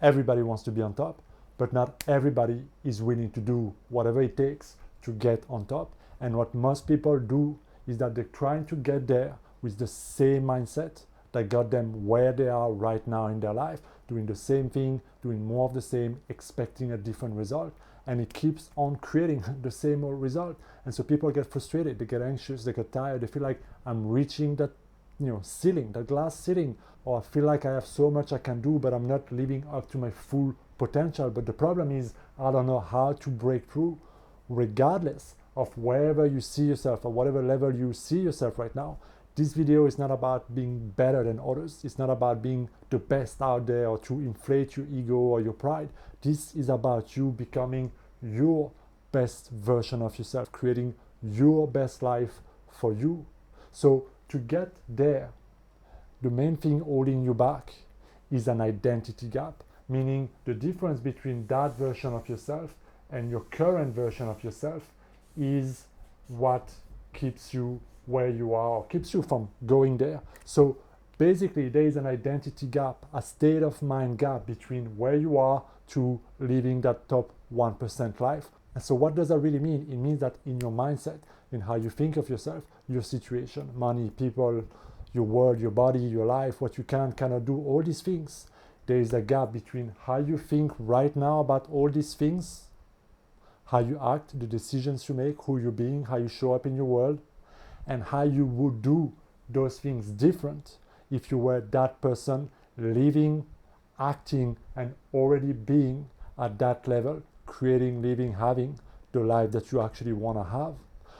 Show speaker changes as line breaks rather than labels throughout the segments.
everybody wants to be on top, but not everybody is willing to do whatever it takes to get on top. And what most people do is that they're trying to get there with the same mindset that got them where they are right now in their life, doing the same thing, doing more of the same, expecting a different result. And it keeps on creating the same old result. And so people get frustrated, they get anxious, they get tired, they feel like I'm reaching that ceiling, that glass ceiling, or I feel like I have so much I can do, but I'm not living up to my full potential. But the problem is I don't know how to break through, regardless of wherever you see yourself or whatever level you see yourself right now. This video is not about being better than others. It's not about being the best out there or to inflate your ego or your pride. This is about you becoming your best version of yourself, creating your best life for you. So to get there, the main thing holding you back is an identity gap, meaning the difference between that version of yourself and your current version of yourself is what keeps you where you are or keeps you from going there. So basically there is an identity gap, a state of mind gap between where you are to living that top 1% life. And so what does that really mean? It means that in your mindset, in how you think of yourself, your situation, money, people, your world, your body, your life, what you cannot do, all these things, there is a gap between how you think right now about all these things, how you act, the decisions you make, who you're being, how you show up in your world, and how you would do those things different if you were that person living, acting, and already being at that level, creating, living, having the life that you actually want to have.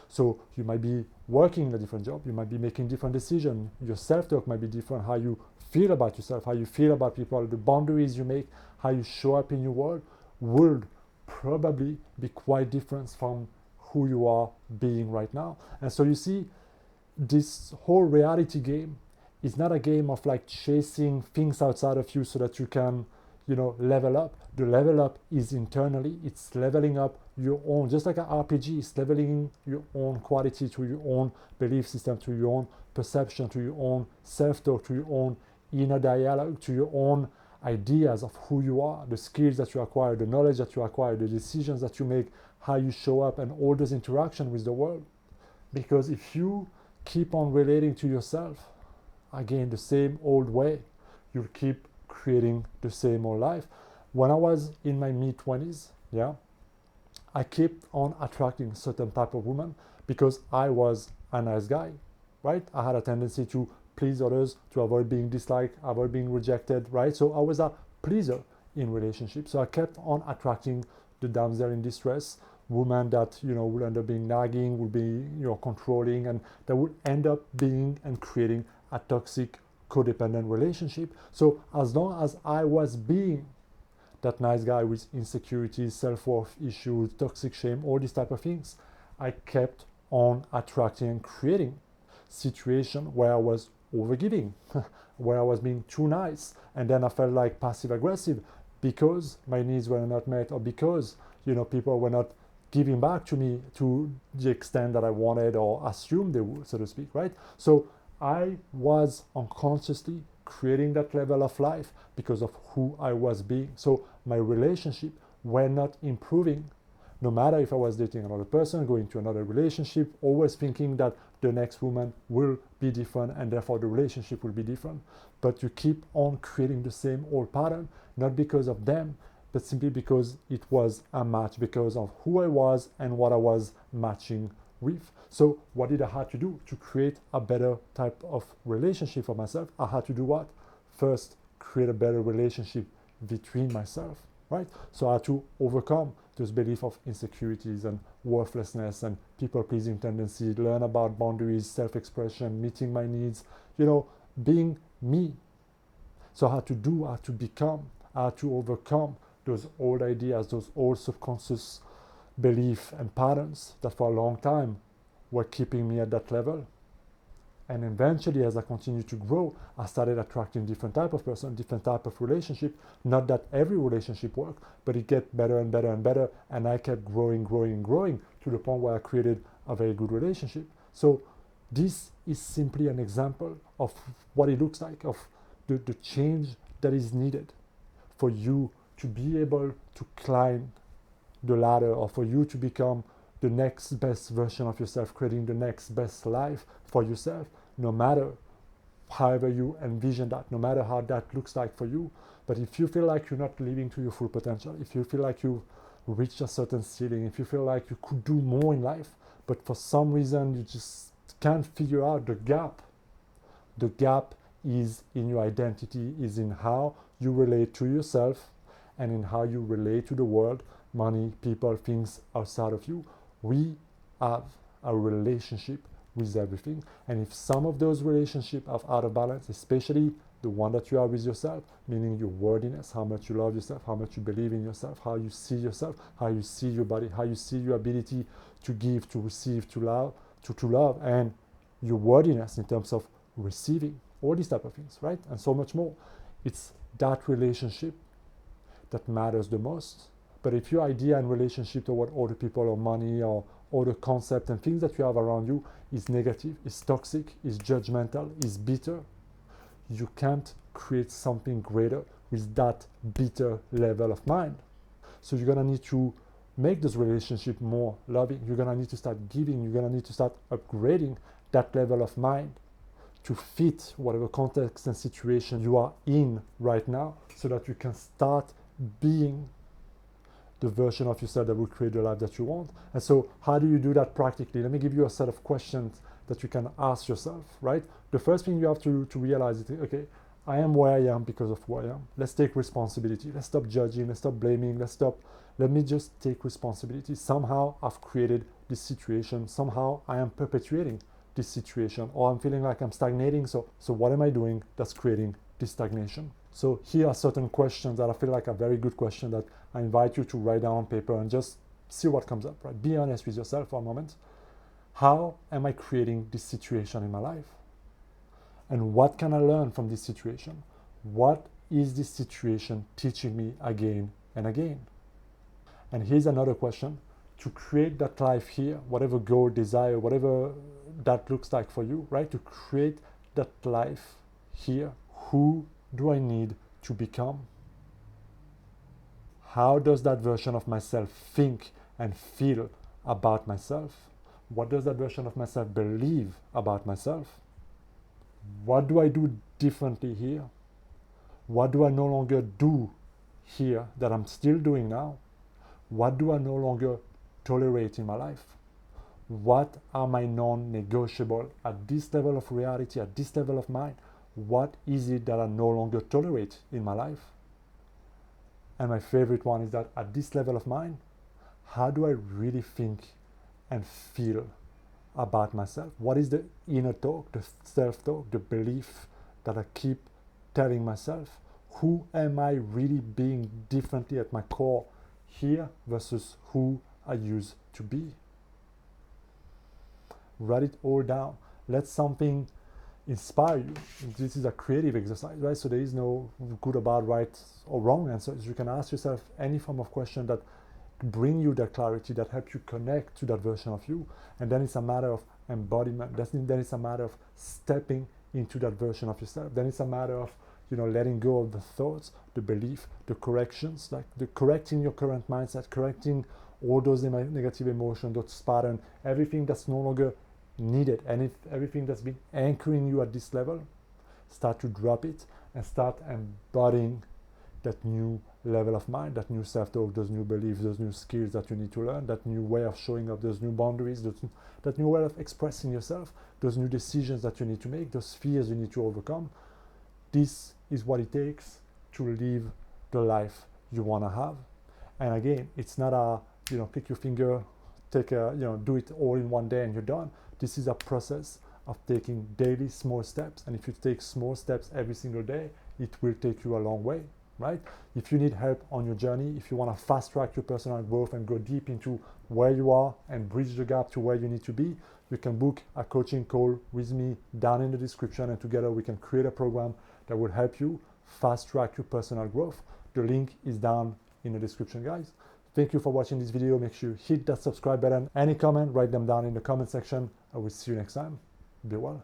So you might be working in a different job, you might be making different decisions, your self-talk might be different, how you feel about yourself, how you feel about people, the boundaries you make, how you show up in your world would probably be quite different from who you are being right now. And so you see, this whole reality game is not a game of like chasing things outside of you so that you can, level up. The level up is internally. It's leveling up your own, just like an RPG, it's leveling your own quality, to your own belief system, to your own perception, to your own self-talk, to your own inner dialogue, to your own ideas of who you are, the skills that you acquire, the knowledge that you acquire, the decisions that you make, how you show up, and all those interactions with the world. Because if you keep on relating to yourself, again, the same old way, you'll keep creating the same old life. When I was in my mid-20s, I kept on attracting certain type of women because I was a nice guy, right? I had a tendency to please others, to avoid being disliked, avoid being rejected, right? So I was a pleaser in relationships. So I kept on attracting the damsel in distress, women that will end up being nagging, will be controlling, and that would end up being and creating a toxic codependent relationship. So as long as I was being that nice guy with insecurities, self-worth issues, toxic shame, all these type of things, I kept on attracting and creating situations where I was overgiving, where I was being too nice, and then I felt like passive aggressive because my needs were not met, or because people were not giving back to me to the extent that I wanted or assumed they would, so to speak, right? So I was unconsciously creating that level of life because of who I was being. So my relationship were not improving, no matter if I was dating another person, going to another relationship, always thinking that the next woman will be different and therefore the relationship will be different. But you keep on creating the same old pattern, not because of them, but simply because it was a match, because of who I was and what I was matching with. So what did I have to do to create a better type of relationship for myself? I had to do what? First, create a better relationship between myself, right? So I had to overcome this belief of insecurities and worthlessness and people-pleasing tendency, learn about boundaries, self-expression, meeting my needs, being me. So I had to become, I had to overcome those old ideas, those old subconscious beliefs and patterns that for a long time were keeping me at that level. And eventually, as I continued to grow, I started attracting different type of person, different type of relationship. Not that every relationship worked, but it get better and better and better. And I kept growing to the point where I created a very good relationship. So this is simply an example of what it looks like, of the change that is needed for you to be able to climb the ladder, or for you to become the next best version of yourself, creating the next best life for yourself, no matter however you envision that, no matter how that looks like for you. But if you feel like you're not living to your full potential, if you feel like you've reached a certain ceiling, if you feel like you could do more in life, but for some reason you just can't figure out the gap is in your identity, is in how you relate to yourself and in how you relate to the world, money, people, things outside of you. We have a relationship with everything. And if some of those relationships are out of balance, especially the one that you have with yourself, meaning your worthiness, how much you love yourself, how much you believe in yourself, how you see yourself, how you see your body, how you see your ability to give, to receive, to love, and your worthiness in terms of receiving, all these type of things, right? And so much more. It's that relationship that matters the most. But if your idea and relationship toward other people or money or other concepts and things that you have around you is negative, is toxic, is judgmental, is bitter, you can't create something greater with that bitter level of mind. So you're gonna need to make this relationship more loving. You're gonna need to start giving. You're gonna need to start upgrading that level of mind to fit whatever context and situation you are in right now, so that you can start being the version of yourself that will create the life that you want. And so how do you do that practically? Let me give you a set of questions that you can ask yourself, right? The first thing you have to realize is, okay, I am where I am because of who I am. Let's take responsibility. Let's stop judging. Let's stop blaming. Let me just take responsibility. Somehow I've created this situation. Somehow I am perpetuating this situation, or I'm feeling like I'm stagnating. So what am I doing that's creating this stagnation? So here are certain questions that I feel like are very good questions that I invite you to write down on paper and just see what comes up, right? Be honest with yourself for a moment. How am I creating this situation in my life? And what can I learn from this situation? What is this situation teaching me again and again? And here's another question. To create that life here, whatever goal, desire, whatever that looks like for you, right? To create that life here, who do I need to become? How does that version of myself think and feel about myself? What does that version of myself believe about myself? What do I do differently here? What do I no longer do here that I'm still doing now? What do I no longer tolerate in my life? What are my non-negotiable at this level of reality, at this level of mind? What is it that I no longer tolerate in my life? And my favorite one is that at this level of mind, how do I really think and feel about myself? What is the inner talk, the self-talk, the belief that I keep telling myself? Who am I really being differently at my core here versus who I used to be? Write it all down. Let something inspire you. This is a creative exercise, right? So there is no good or bad, right or wrong answers. You can ask yourself any form of question that bring you that clarity, that help you connect to that version of you. And then it's a matter of embodiment. Then it's a matter of stepping into that version of yourself. Then it's a matter of, letting go of the thoughts, the belief, the corrections, like the correcting your current mindset, correcting all those negative emotions, those patterns, everything that's no longer needed, and if everything that's been anchoring you at this level, start to drop it and start embodying that new level of mind, that new self-talk, those new beliefs, those new skills that you need to learn, that new way of showing up, those new boundaries, that new way of expressing yourself, those new decisions that you need to make, those fears you need to overcome. This is what it takes to live the life you want to have. And again, it's not a, click your finger, do it all in one day and you're done. This is a process of taking daily small steps. And if you take small steps every single day, it will take you a long way, right? If you need help on your journey, if you want to fast track your personal growth and go deep into where you are and bridge the gap to where you need to be, you can book a coaching call with me down in the description, and together we can create a program that will help you fast track your personal growth. The link is down in the description, guys. Thank you for watching this video. Make sure you hit that subscribe button. Any comment, write them down in the comment section. I will see you next time. Be well.